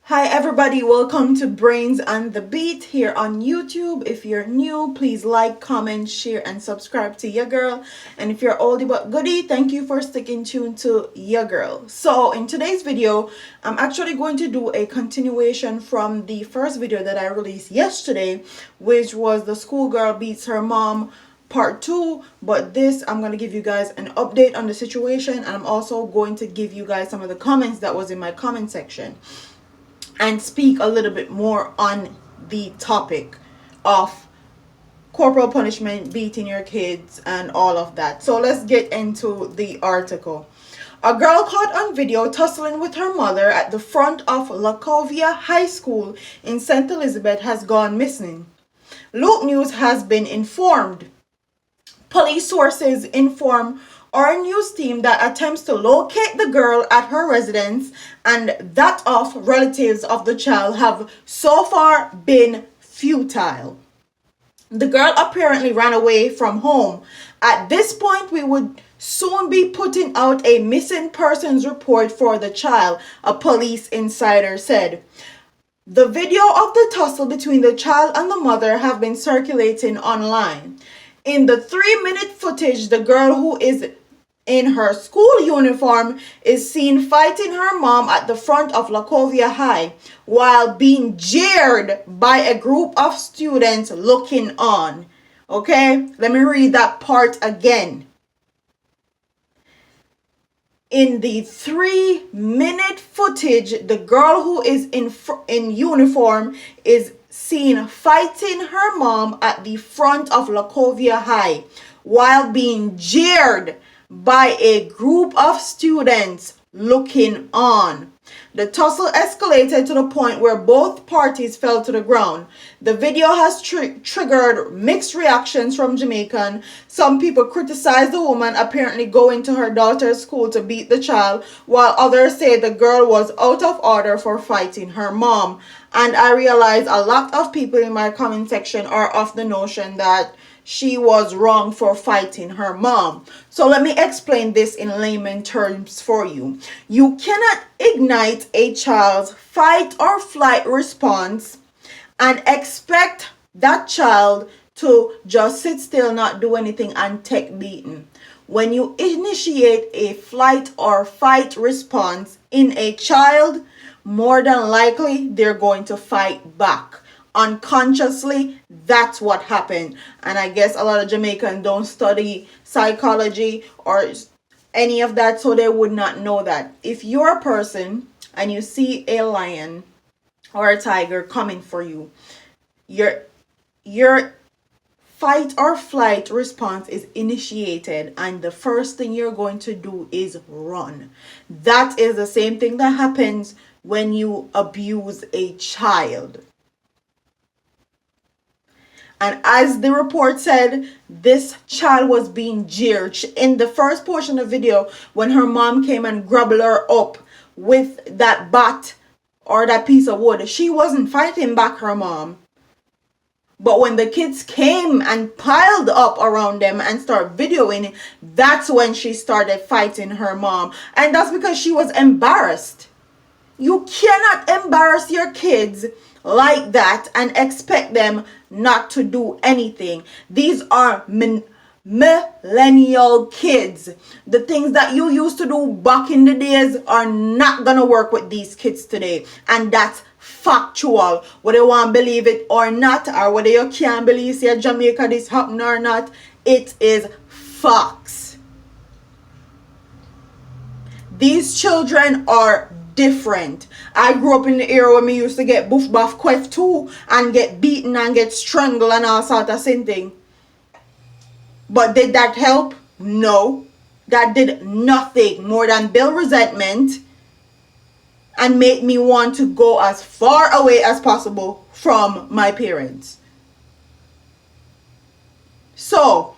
Hi everybody, welcome to Brains and the Beat here on YouTube. If you're new, please like, comment, share, and subscribe to your girl. And if you're oldie but goodie, thank you for sticking tuned to your girl. So in today's video, I'm actually going to do a continuation from the first video that I released yesterday, which was the schoolgirl beats her mom part 2. But this, I'm going to give you guys an update on the situation, and I'm also going to give you guys some of the comments that was in my comment section and speak a little bit more on the topic of corporal punishment, beating your kids, and all of that. So let's get into the article. A girl caught on video tussling with her mother at the front of Lacovia High School in St. Elizabeth has gone missing. Loop News has been informed. Police sources inform our news team that attempts to locate the girl at her residence and that of relatives of the child have so far been futile. The girl apparently ran away from home. At this point, we would soon be putting out a missing persons report for the child, a police insider said. The video of the tussle between the child and the mother have been circulating online. In the 3-minute footage, the girl, who is in her school uniform, is seen fighting her mom at the front of Lacovia High while being jeered by a group of students looking on. Okay, let me read that part again. In the 3-minute footage, the girl who is in uniform is seen fighting her mom at the front of Lacovia High while being jeered by a group of students looking on. The tussle escalated to the point where both parties fell to the ground. The video has triggered mixed reactions from Jamaican. Some people criticize the woman apparently going to her daughter's school to beat the child, while others say the girl was out of order for fighting her mom. And I realize a lot of people in my comment section are of the notion that she was wrong for fighting her mom. So let me explain this in layman terms for you. You cannot ignite a child's fight or flight response and expect that child to just sit still, not do anything, and take beating. When you initiate a flight or fight response in a child, more than likely they're going to fight back. Unconsciously, that's what happened. And I guess a lot of Jamaicans don't study psychology or any of that, so they would not know that. If you're a person and you see a lion or a tiger coming for you, your fight or flight response is initiated, and the first thing you're going to do is run. That is the same thing that happens when you abuse a child. And as the report said, this child was being jeered. In the first portion of the video, when her mom came and grabbed her up with that bat or that piece of wood, she wasn't fighting back her mom. But when the kids came and piled up around them and started videoing, that's when she started fighting her mom. And that's because she was embarrassed. You cannot embarrass your kids like that and expect them not to do anything. These are millennial kids. The things that you used to do back in the days are not gonna work with these kids today, and that's factual. Whether you want to believe it or not, or whether you can't believe say Jamaica this happened or not, it is facts. These children are different. I grew up in the era when we used to get buff buff queft too and get beaten and get strangled and all sort of thing. But did that help? No. That did nothing more than build resentment and make me want to go as far away as possible from my parents. So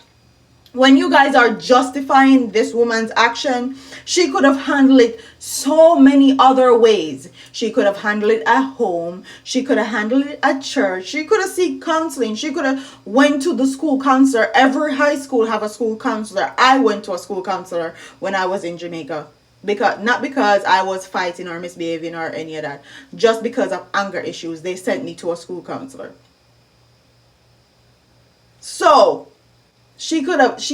when you guys are justifying this woman's action, she could have handled it so many other ways. She could have handled it at home. She could have handled it at church. She could have sought counseling. She could have went to the school counselor. Every high school have a school counselor. I went to a school counselor when I was in Jamaica. Because not because I was fighting or misbehaving or any of that, just because of anger issues, they sent me to a school counselor. So she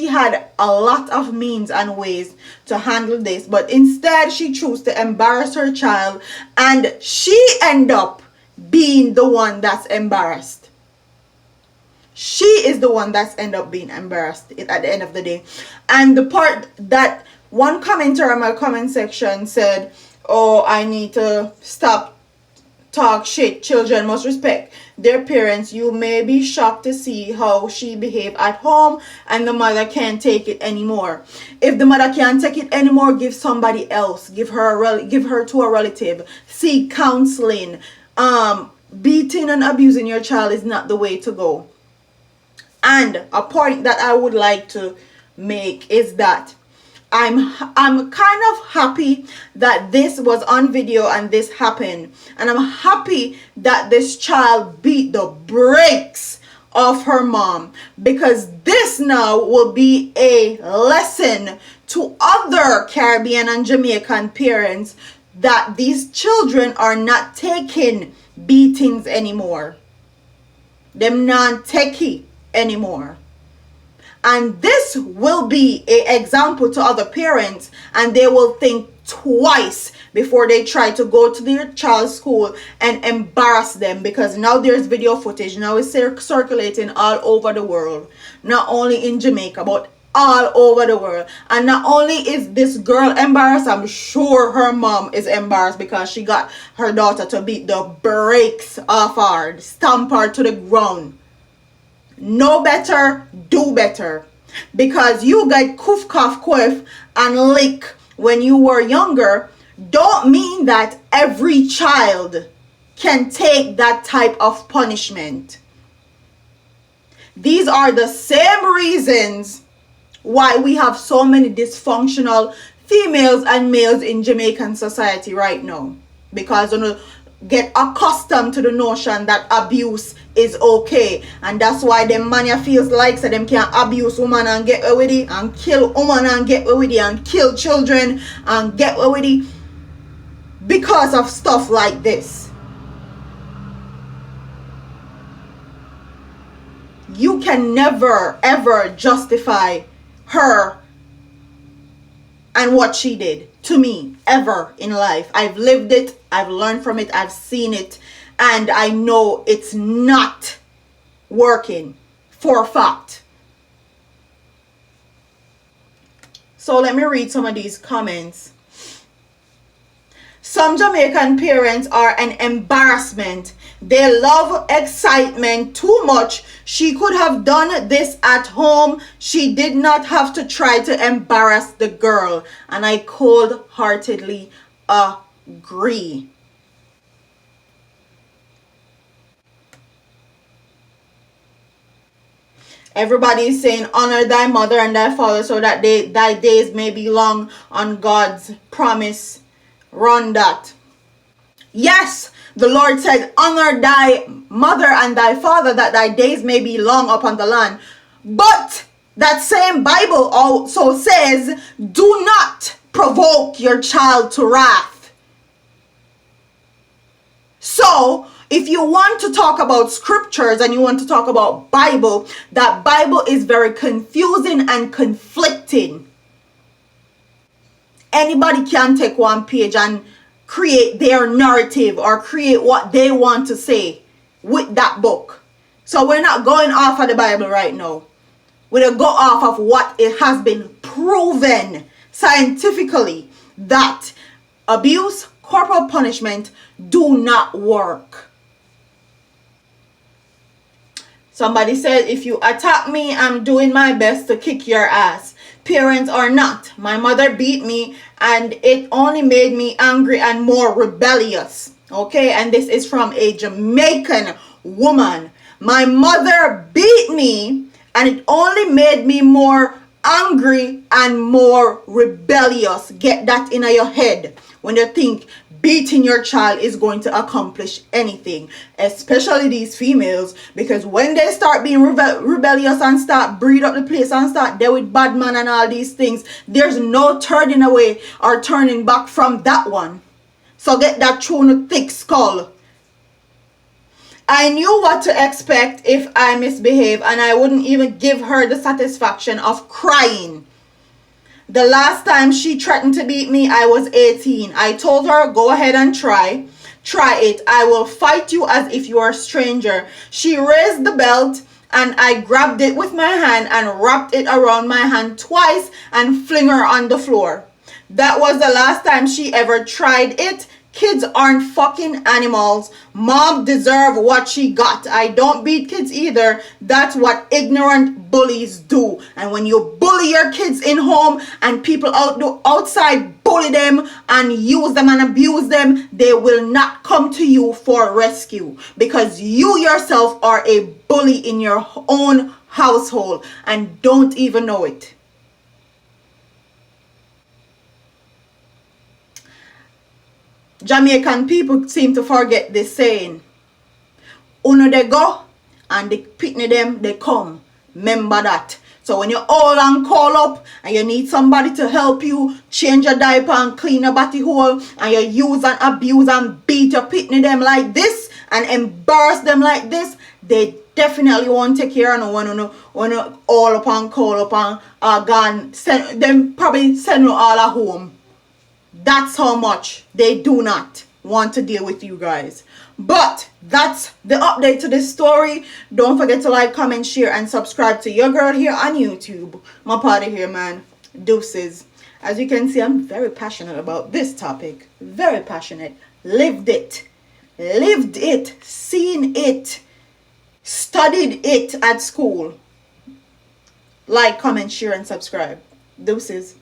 had a lot of means and ways to handle this, but instead she chose to embarrass her child, and she ended up being the one that's embarrassed. She is the one that's end up being embarrassed at the end of the day. And the part that one commenter in my comment section said, oh, I need to stop talk shit. Children must respect their parents. You may be shocked to see how she behaved at home, and the mother can't take it anymore. If the mother can't take it anymore, give somebody else. Give her to a relative. Seek counseling. Beating and abusing your child is not the way to go. And a point that I would like to make is that I'm kind of happy that this was on video and this happened. And I'm happy that this child beat the brakes off her mom, because this now will be a lesson to other Caribbean and Jamaican parents that these children are not taking beatings anymore. Them not techie anymore. And this will be an example to other parents, and they will think twice before they try to go to their child's school and embarrass them, because now there's video footage. Now it's circulating all over the world, not only in Jamaica but all over the world. And not only is this girl embarrassed, I'm sure her mom is embarrassed, because she got her daughter to beat the brakes off her, stamp her to the ground. Know better, do better. Because you got coof, cough, quiff and lick when you were younger, don't mean that every child can take that type of punishment. These are the same reasons why we have so many dysfunctional females and males in Jamaican society right now. Because get accustomed to the notion that abuse is okay, and that's why them mania feels like so them can abuse woman and get away with it, and kill woman and get away with it, and kill children and get away with it, because of stuff like this. You can never ever justify her and what she did to me ever in life. I've lived it, I've learned from it, I've seen it, and I know it's not working for a fact. So let me read some of these comments. Some Jamaican parents are an embarrassment. They love excitement too much. She could have done this at home. She did not have to try to embarrass the girl. And I cold-heartedly agree. Everybody is saying, honor thy mother and thy father, so that thy days may be long on God's promise. Run that. Yes, the Lord said, honor thy mother and thy father, that thy days may be long upon the land. But that same Bible also says, do not provoke your child to wrath. So, if you want to talk about scriptures and you want to talk about Bible, that Bible is very confusing and conflicting. Anybody can take one page and create their narrative or create what they want to say with that book. So we're not going off of the Bible right now. We're going to go off of what it has been proven scientifically, that abuse, corporal punishment do not work. Somebody said, if you attack me, I'm doing my best to kick your ass. Parents are not. My mother beat me and it only made me angry and more rebellious. Okay, and this is from a Jamaican woman. My mother beat me and it only made me more angry and more rebellious. Get that in your head when you think beating your child is going to accomplish anything, especially these females, because when they start being rebellious and start breed up the place and start there with bad man and all these things, there's no turning away or turning back from that one. So get that through in a thick skull. I knew what to expect if I misbehave, and I wouldn't even give her the satisfaction of crying. The last time she threatened to beat me, I was 18. I told her, go ahead and try. Try it. I will fight you as if you are a stranger. She raised the belt and I grabbed it with my hand and wrapped it around my hand twice and fling her on the floor. That was the last time she ever tried it. Kids aren't fucking animals. Mom deserve what she got. I don't beat kids either. That's what ignorant bullies do. And when you bully your kids in home and people outside bully them and use them and abuse them, they will not come to you for rescue, because you yourself are a bully in your own household and don't even know it. Jamaican people seem to forget this saying. Uno they go and the pitney them they come. Remember that. So when you're old and call up and you need somebody to help you change your diaper and clean a body hole, and you use and abuse and beat your pitney them like this and embarrass them like this, they definitely won't take care of no one all up and call up and gone. Them probably send you all at home. That's how much they do not want to deal with you guys. But that's the update to this story. Don't forget to like, comment, share, and subscribe to your girl here on YouTube. My party here, man. Deuces. As you can see, I'm very passionate about this topic. Very passionate. Lived it. Lived it. Seen it. Studied it at school. Like, comment, share, and subscribe. Deuces.